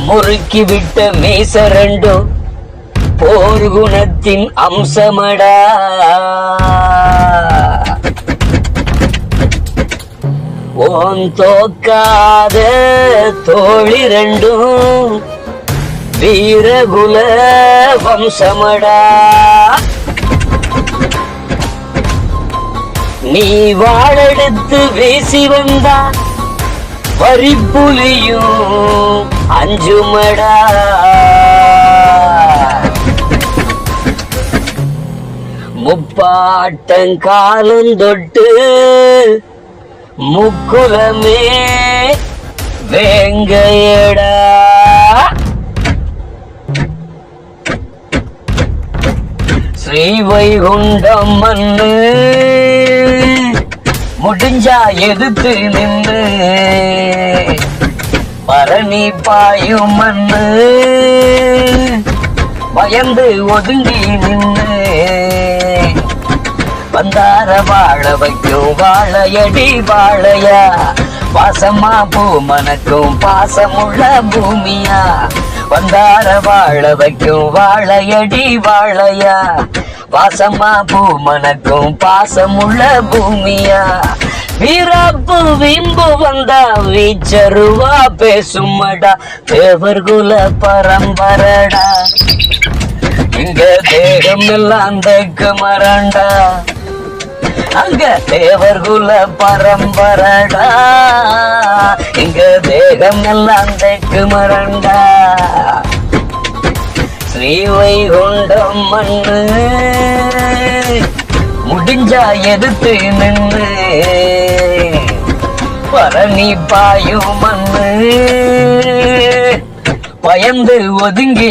முறுக்கிவிட்ட மீசரண்டோ போர் குணத்தின் அம்சமடா. ஓன் தோக்காத தோழிரண்டும் வீரகுல வம்சமடா. நீ வாழெடுத்து வீசி வந்தா வரிப்புலியும் அஞ்சுமடா. முப்பாட்டங்காலம் தொட்டு முக்குலமே வேங்கையடா. ஸ்ரீவைகுண்டம் மண்ணு முடிஞ்சா எதிர்த்து நின்று பரணி பாயும் மண்ணு பயந்து ஒதுங்கி நின்று வந்தார வாழ வைக்கும் வாழையடி வாழையா. வாசமா பூ மணக்கும் பாசமுள்ள பூமியா. வந்தார வாழ வைக்கும் வாழையடி வாழையா. வாசமா பூ மணக்கும் பாசமுள்ள பூமியா. வீரப்பு விம்பு வந்தா வீச்சருவா பேசுமடா. தேவர்குல பரம்பரடா. இங்க தேகம் எல்லாம் தெக்கு மரண்டா. அங்க தேவர்குல பரம்பரடா. இங்க தேகம் எல்லாம் தெக்கு மரண்டா. ஸ்ரீவைகுண்டம் மண்ணு முடிஞ்சா எதிர்த்து நின்று பரணி பாயும் மண்ணு பயந்து ஒதுங்கி